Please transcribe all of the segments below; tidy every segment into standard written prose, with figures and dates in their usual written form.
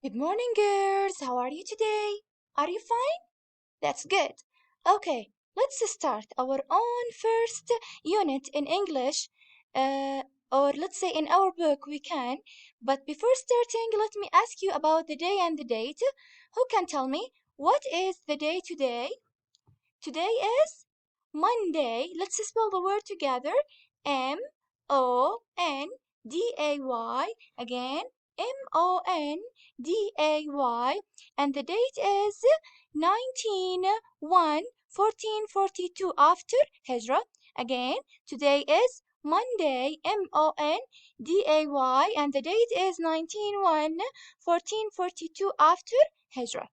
Good morning, girls. How are you today? Are you fine? That's good. Okay, let's start our own first unit in English, uh, or let's say in our book we can. But before starting, let me ask you about the day and the date. Who can tell me what is the day today? Today is Monday. Let's spell the word together. Monday. Again, Monday. And the date is 19/1/1442 after Hijrah. Again, today is Monday, Monday, and the date is 19/1/1442 after Hijrah.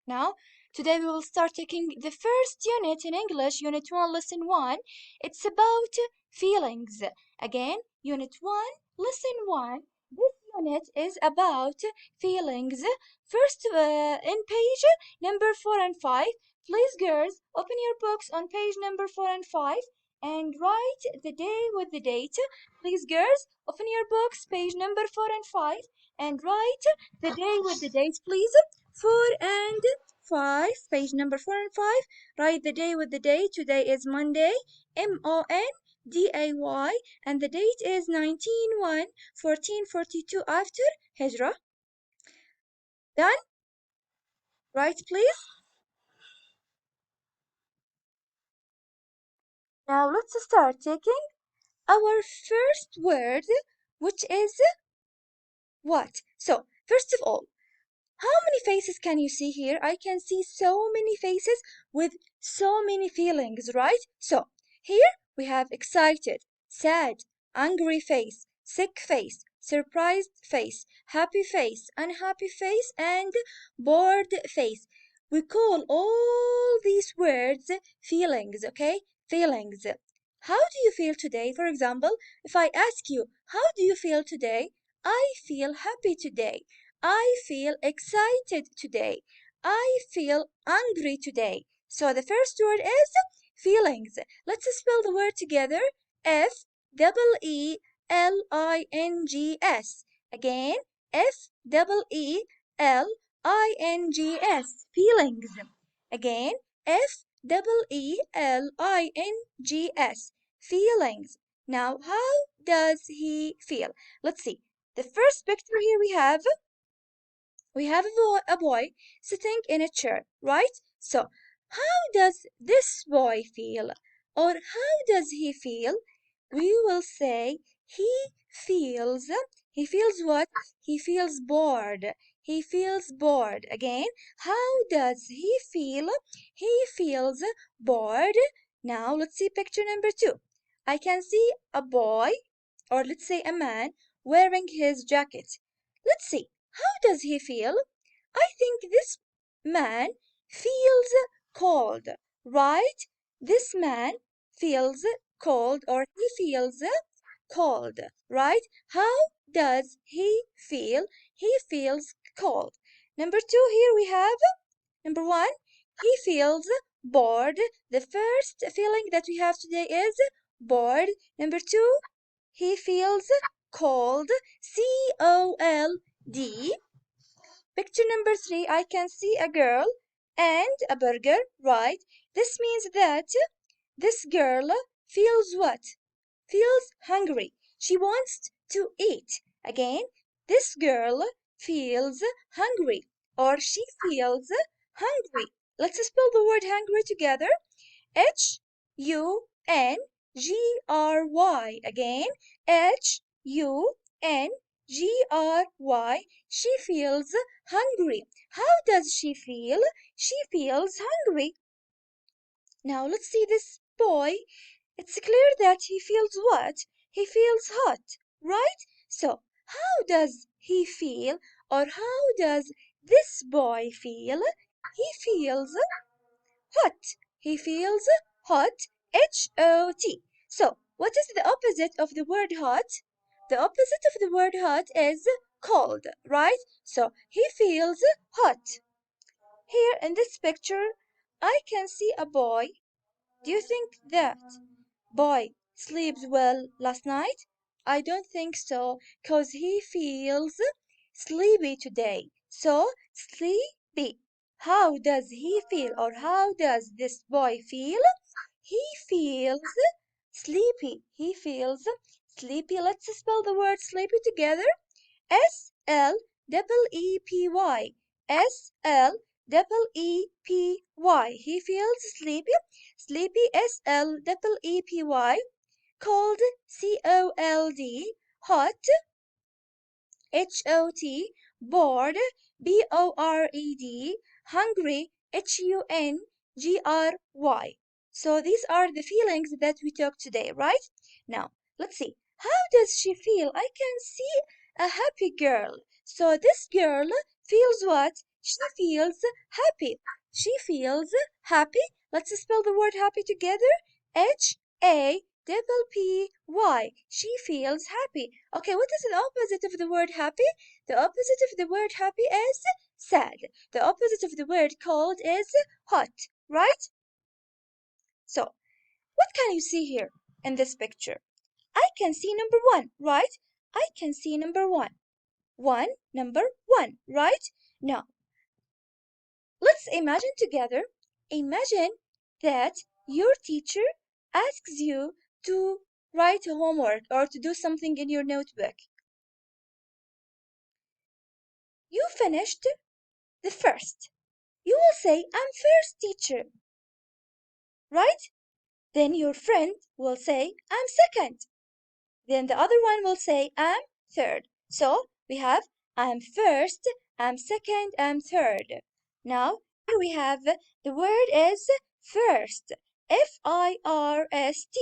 Now, today we will start taking the first unit in English, Unit 1, Lesson 1. It's about feelings. Again, Unit 1, Lesson 1. This unit is about feelings. First, in page number 4 and 5. Please, girls, open your books on page number 4 and 5 and write the day with the date. Please, girls, open your books, page number 4 and 5, and write the day with the date, please. 4 and 5, page number 4 and 5. Write the day with the date. Today is Monday, Monday, and the date is 19/1/1442 after Hijrah. Done? Right, please. Now let's start taking our first word, which is what? So, first of all, how many faces can you see here? I can see so many faces with so many feelings, right? So, here we have excited, sad, angry face, sick face, surprised face, happy face, unhappy face, and bored face. We call all these words feelings, okay? Feelings. How do you feel today? For example, if I ask you, how do you feel today? I feel happy today. I feel excited today. I feel angry today. So the first word is feelings. Let's spell the word together. Feelings. Again, Feelings. Feelings. Again, Feelings. Feelings. Now, how does he feel? Let's see. The first picture here we have a boy sitting in a chair, right? So, how does this boy feel? Or how does he feel? We will say feels, he feels what? He feels bored. He feels bored. Again, how does he feel? He feels bored. Now, let's see picture number 2. I can see a boy, or let's say a man, wearing his jacket. Let's see. How does he feel? I think this man feels cold, right? This man feels cold, or he feels cold, right? How does he feel? He feels cold. Number 2, here we have number 1, he feels bored. The first feeling that we have today is bored. Number 2, he feels cold. Cold. Picture number 3, I can see a girl and a burger, right? This means that this girl feels what? Feels hungry. She wants to eat. Again, this girl feels hungry, or she feels hungry. Let's spell the word hungry together. H-U-N-G-R-Y. Again, H-U-N-G-R-Y. She feels hungry. How does she feel? She feels hungry. Now let's see this boy. It's clear that he feels what? He feels hot, right? So, how does he feel, or how does this boy feel? He feels hot. He feels hot. Hot. So, what is the opposite of the word hot? The opposite of the word hot is cold, right? So, he feels hot. Here in this picture, I can see a boy. Do you think that boy sleeps well last night? I don't think so, because he feels sleepy today. So, sleepy. How does he feel, or how does this boy feel? He feels sleepy. He feels sleepy. Let's spell the word sleepy together. Sleepy. Sleepy. He feels sleepy. Sleepy. Sleepy. Cold. Cold. Hot. Hot. Bored. Bored. Hungry. Hungry. So these are the feelings that we took today, right? Now, let's see. How does she feel? I can see a happy girl. So this girl feels what? She feels happy. She feels happy. Let's spell the word happy together. Happy. She feels happy. Okay, what is the opposite of the word happy? The opposite of the word happy is sad. The opposite of the word cold is hot, right? So, what can you see here in this picture? I can see number one, right? I can see number one. Number one, right? Now, let's imagine together. Imagine that your teacher asks you to write a homework or to do something in your notebook. You finished the first. You will say, I'm first, teacher, right? Then your friend will say, I'm second. Then the other one will say, I'm third. So we have, I'm first, I'm second, I'm third. Now here we have the word is first. First. First.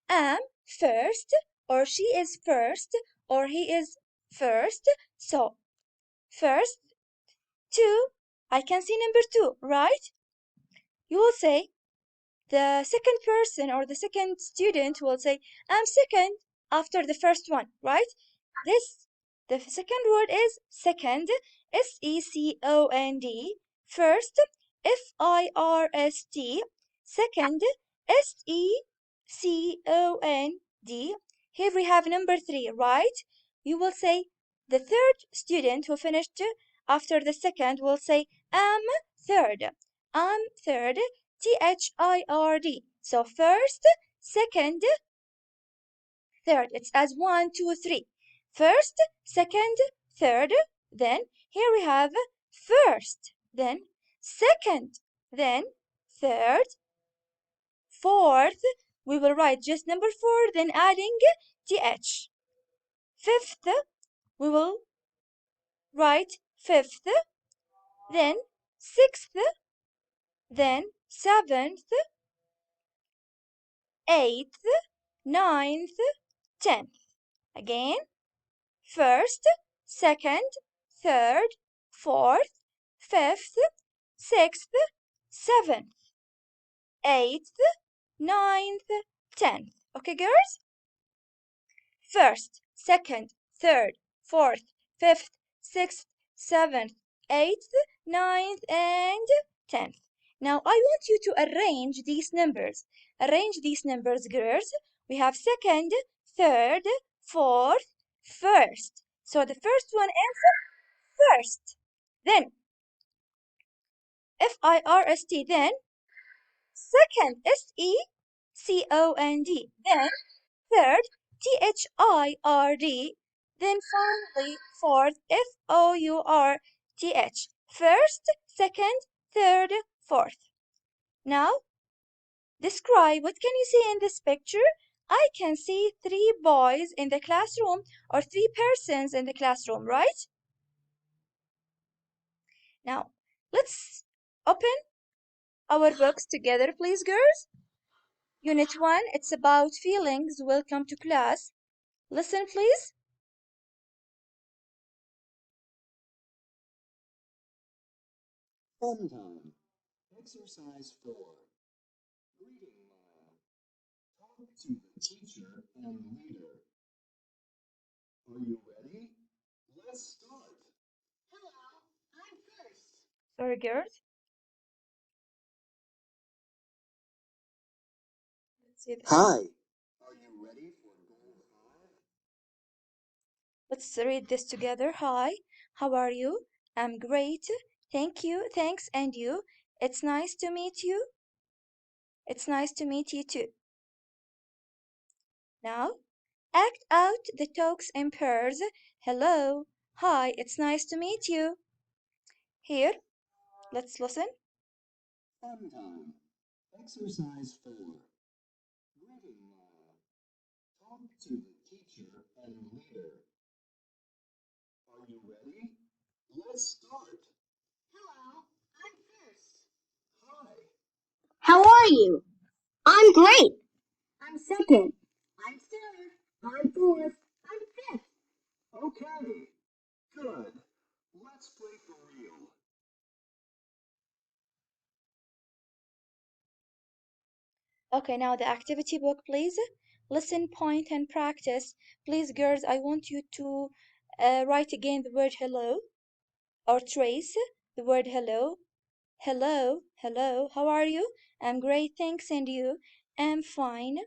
Am first, or she is first, or he is first. So first, two. I can see number two, right? You will say, the second person or the second student will say, I'm second after the first one, right? This, the second word is second, second, first, first, second, second. Here we have number three, right? You will say, the third student who finished after the second will say, I'm third. I'm third. Third. So first, second, third. It's as one, two, three. First, second, third. Then here we have first, then second, then third, fourth. We will write just number four, then adding th. Fifth, we will write fifth, then sixth, then seventh, eighth, ninth, 10th. Again, first, second, third, fourth, fifth, sixth, seventh, eighth, ninth, 10th. Okay, girls? First, second, third, fourth, fifth, sixth, seventh, eighth, ninth, and 10th. Now, I want you to arrange these numbers. Arrange these numbers, girls. We have second, third, fourth, first. So the first one is first. Then first. Then second, second. Then third, third. Then finally fourth, fourth. First, second, third, fourth. Now describe, what can you see in this picture? I can see three boys in the classroom, or three persons in the classroom, right? Now let's open our books together, please, girls. Unit 1, it's about feelings. Welcome to class. Listen, please. Fun time. Exercise 4. Greeting Maya. Talk to the teacher and leader. Are you ready? Let's start. Hello, I'm first. Sorry, girls. Let's see this. Hi. Are you ready for goal 5? Let's read this together. Hi, how are you? I'm great. Thank you. Thanks. And you? It's nice to meet you. It's nice to meet you too. Now, act out the talks in pairs. Hello. Hi, it's nice to meet you. Here, let's listen. Fun time. Exercise 4. Greeting Maya. Talk to the teacher and leader. Are you ready? Let's start. Hello, I'm first. Hi. How are you? I'm great. I'm second. I'm third. I'm fourth. I'm fifth. Okay. Good. Let's play for real. Okay, now the activity book, please. Listen, point, and practice. Please, girls, I want you to write again the word hello or trace the word hello. Hello, hello, how are you? I'm great, thanks, and you? I'm fine.